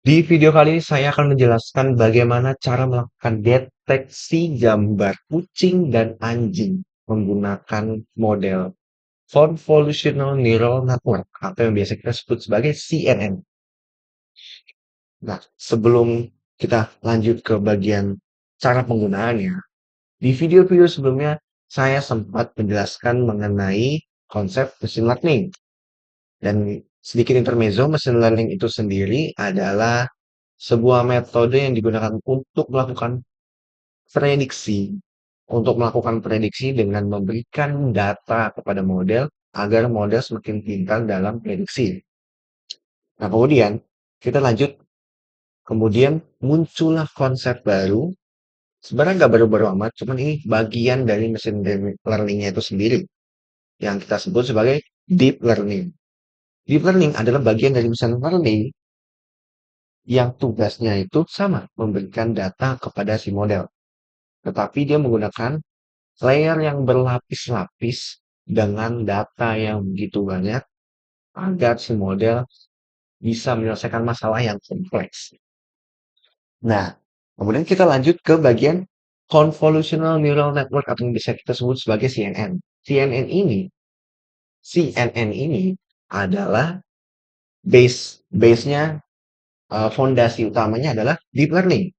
Di video kali ini saya akan menjelaskan bagaimana cara melakukan deteksi gambar kucing dan anjing menggunakan model Convolutional Neural Network atau yang biasa kita sebut sebagai CNN. Nah, sebelum kita lanjut ke bagian cara penggunaannya, di video-video sebelumnya saya sempat menjelaskan mengenai konsep machine learning. Dan sedikit intermezzo, machine learning itu sendiri adalah sebuah metode yang digunakan untuk melakukan prediksi. Untuk melakukan prediksi dengan memberikan data kepada model agar model semakin pintar dalam prediksi. Nah, kemudian kita lanjut. Kemudian muncullah konsep baru. Sebenarnya nggak baru-baru amat, cuman ini bagian dari machine learning-nya itu sendiri. Yang kita sebut sebagai deep learning. Deep learning adalah bagian dari machine learning yang tugasnya itu sama, memberikan data kepada si model. Tetapi dia menggunakan layer yang berlapis-lapis dengan data yang begitu banyak agar si model bisa menyelesaikan masalah yang kompleks. Nah, kemudian kita lanjut ke bagian Convolutional Neural Network atau yang bisa kita sebut sebagai CNN. CNN ini adalah base-nya, fondasi utamanya adalah deep learning.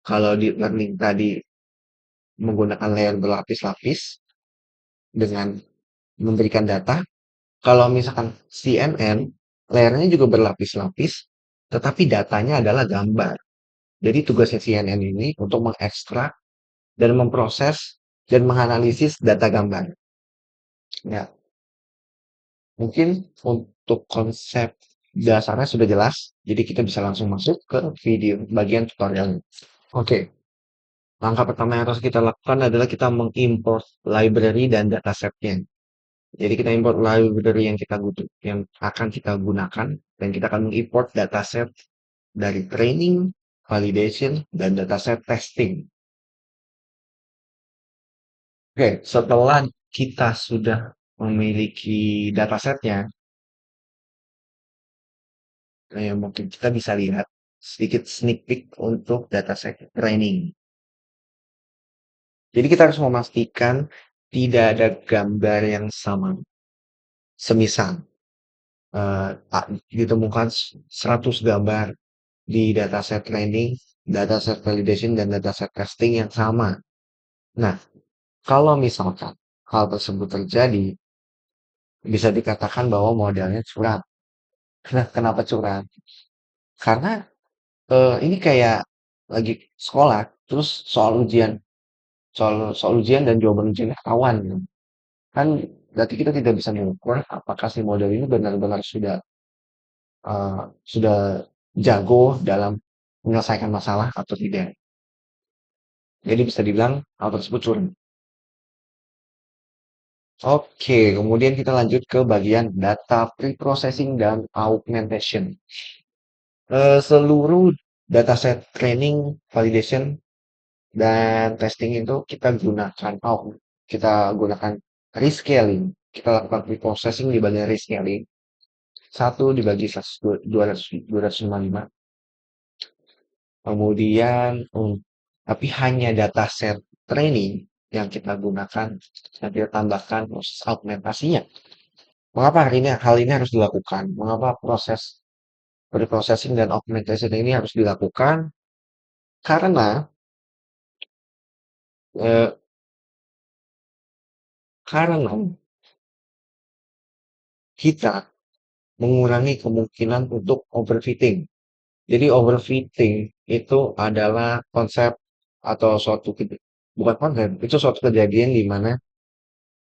Kalau deep learning tadi menggunakan layer berlapis-lapis dengan memberikan data. Kalau misalkan CNN, layernya juga berlapis-lapis, tetapi datanya adalah gambar. Jadi tugasnya CNN ini untuk mengekstrak dan memproses dan menganalisis data gambar. Ya, mungkin untuk konsep dasarnya sudah jelas, jadi kita bisa langsung masuk ke video bagian tutorialnya. Oke, langkah pertama yang harus kita lakukan adalah kita mengimport library dan datasetnya. Jadi kita import library yang kita butuh, yang akan kita gunakan, dan kita akan mengimport dataset dari training, validation, dan dataset testing. Oke, setelah kita sudah memiliki datasetnya, mungkin kita bisa lihat sedikit sneak peek untuk dataset training. Jadi kita harus memastikan tidak ada gambar yang sama. Semisal, ditemukan 100 gambar di dataset training, dataset validation, dan dataset testing yang sama. Nah, kalau misalkan hal tersebut terjadi, bisa dikatakan bahwa modelnya curang. Nah, kenapa curang? Karena ini kayak lagi sekolah, terus soal ujian dan jawaban ujiannya ketahuan, gitu. Kan berarti kita tidak bisa mengukur apakah si model ini benar-benar sudah jago dalam menyelesaikan masalah atau tidak. Jadi bisa dibilang hal tersebut curang. Oke, kemudian kita lanjut ke bagian data preprocessing dan augmentation. Seluruh dataset training, validation, dan testing itu kita gunakan rescaling. Kita lakukan preprocessing di bagian rescaling. Satu dibagi 255. Kemudian, tapi hanya dataset training yang kita gunakan dan kita tambahkan proses augmentasinya. Mengapa hal ini harus dilakukan? Mengapa proses preprocessing dan augmentation ini harus dilakukan? Karena eh, karena kita mengurangi kemungkinan untuk overfitting. Jadi overfitting itu adalah konsep atau bukan konsep, itu suatu kejadian di mana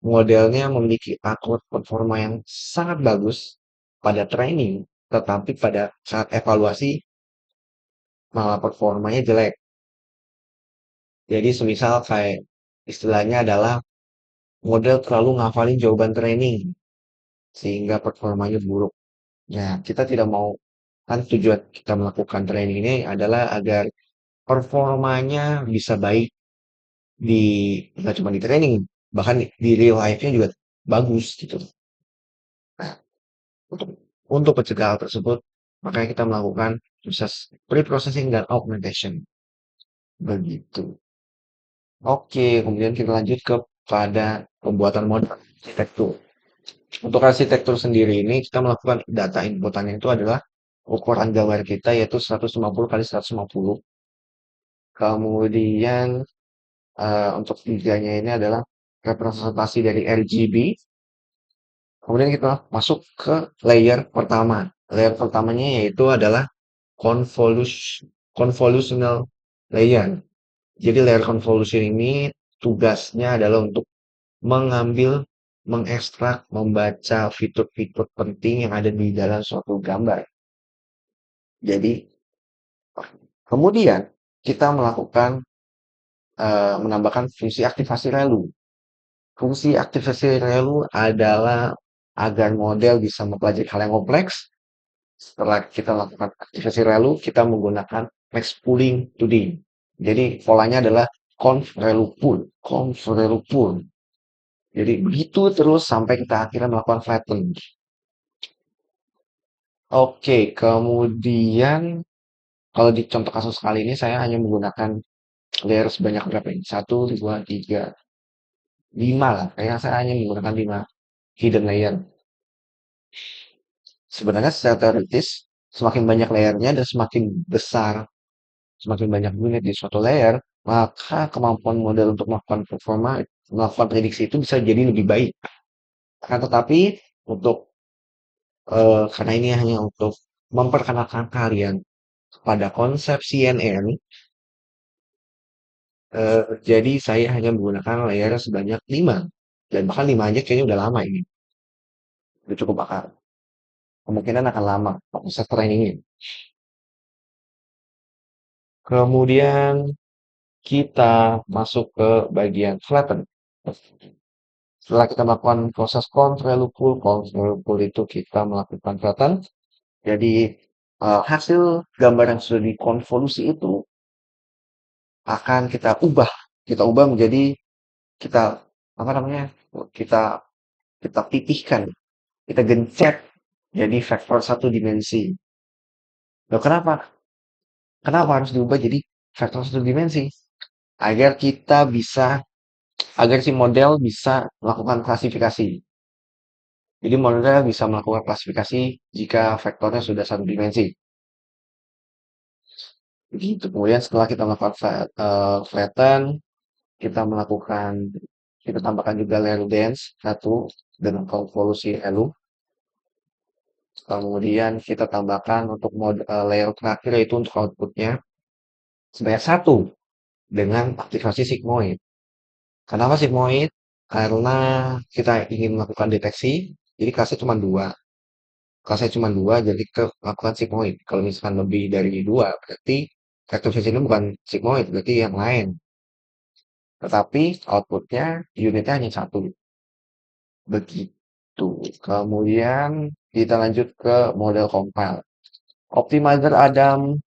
modelnya memiliki akun performa yang sangat bagus pada training, tetapi pada saat evaluasi malah performanya jelek. Jadi semisal kayak istilahnya adalah model terlalu ngafalin jawaban training sehingga performanya buruk. Nah, kita tidak mau, kan tujuan kita melakukan training ini adalah agar performanya bisa baik di nggak cuma di training, bahkan di real life-nya juga bagus gitu. Nah, untuk untuk mencegah hal tersebut, Makanya kita melakukan proses pre-processing dan augmentation. Begitu. Oke, kemudian kita lanjut kepada pembuatan model arsitektur. Untuk arsitektur sendiri ini kita melakukan data inputannya itu adalah ukuran gambar kita yaitu 150 kali 150. Kemudian untuk tiganya ini adalah representasi dari RGB. Kemudian kita masuk ke layer pertama. Layer pertamanya yaitu adalah convolutional layer. Jadi layer convolution ini tugasnya adalah untuk mengambil, mengekstrak, membaca fitur-fitur penting yang ada di dalam suatu gambar. Jadi kemudian kita melakukan menambahkan fungsi aktivasi relu. Fungsi aktivasi relu adalah agar model bisa mempelajari hal yang kompleks. Setelah kita lakukan aktivasi relu, kita menggunakan max pooling today. Jadi polanya adalah conv relu pool. Jadi begitu terus sampai kita akhirnya melakukan flatten. Oke, kemudian kalau di contoh kasus kali ini saya hanya menggunakan layer sebanyak berapa ini? Satu, dua, tiga, lima lah. Kayaknya saya hanya menggunakan lima hidden layer. Sebenarnya secara teoritis, semakin banyak layernya dan semakin besar, semakin banyak unit di suatu layer, maka kemampuan model untuk melakukan performa, melakukan prediksi itu bisa jadi lebih baik. Akan tetapi untuk karena ini hanya untuk memperkenalkan kalian pada konsep CNN, jadi saya hanya menggunakan layer sebanyak 5. Dan bahkan 5 aja kayaknya udah lama ini. Udah cukup bakal. Kemungkinan akan lama proses trainingnya. Kemudian kita masuk ke bagian flatten. Setelah kita melakukan proses conv relu itu kita melakukan flatten. Jadi hasil gambar yang sudah dikonvolusi itu akan kita ubah menjadi kita apa namanya? Kita kita pipihkan, kita gencet jadi vektor satu dimensi. Loh, kenapa? Kenapa harus diubah jadi vektor satu dimensi? Agar kita bisa, agar si model bisa melakukan klasifikasi. Jadi model bisa melakukan klasifikasi jika vektornya sudah satu dimensi. Begitu. Kemudian setelah kita melakukan flatten, kita melakukan, kita tambahkan juga layer dense satu dengan konvolusi elu. Kemudian kita tambahkan untuk layer terakhir yaitu untuk outputnya sebanyak satu dengan aktivasi sigmoid. Kenapa sigmoid? Karena kita ingin melakukan deteksi, jadi kelasnya cuma dua. Kelasnya cuma dua, jadi ke melakukan sigmoid. Kalau misalkan lebih dari dua, berarti aktivasi ini bukan sigmoid, berarti yang lain. Tetapi outputnya unitnya hanya satu. Begitu. Kemudian kita lanjut ke model compile. Optimizer Adam,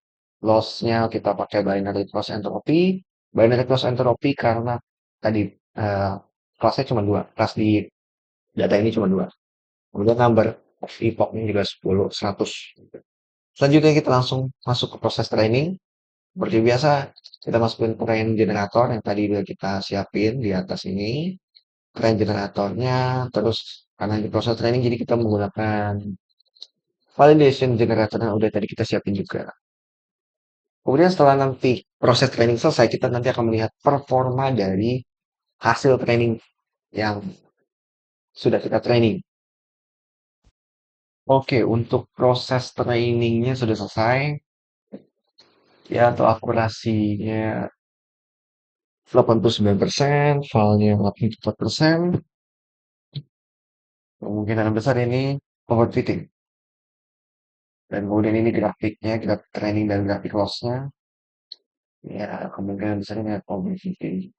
loss-nya kita pakai binary cross entropy. Binary cross entropy karena tadi eh, kelasnya cuma dua. Kelas di data ini cuma dua. Kemudian number of epoch-nya juga 10, 100. Selanjutnya kita langsung masuk ke proses training. Seperti biasa, kita masukin train generator yang tadi udah kita siapin di atas ini. Train generatornya, terus karena di proses training jadi kita menggunakan validation generator yang udah tadi kita siapin juga. Kemudian setelah nanti proses training selesai, kita nanti akan melihat performa dari hasil training yang sudah kita training. Oke, untuk proses trainingnya sudah selesai. Ya, untuk akurasinya 89%, filenya 84%. Kemungkinan besar ini overfitting. Dan kemudian ini grafiknya, grafik training dan grafik loss-nya. Ya, kemungkinan besar ini overfitting.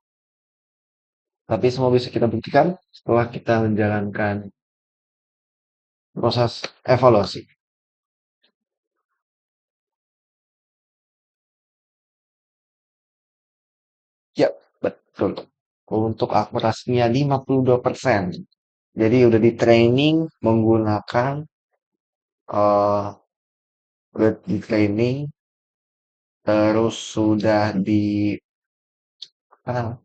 Tapi semua bisa kita buktikan setelah kita menjalankan proses evaluasi. Ya, betul. Untuk akurasinya 52%. Jadi udah di training menggunakan eh, udah di training, terus sudah di ah,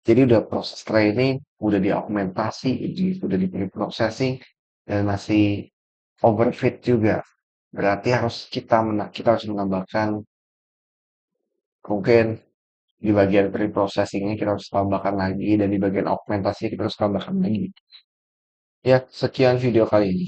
jadi udah proses training, udah diaugmentasi, udah di processing dan masih overfit juga. Berarti kita harus menambahkan mungkin di bagian pre-processingnya kita harus tambahkan lagi dan di bagian augmentasi kita harus tambahkan lagi. Ya, sekian video kali ini.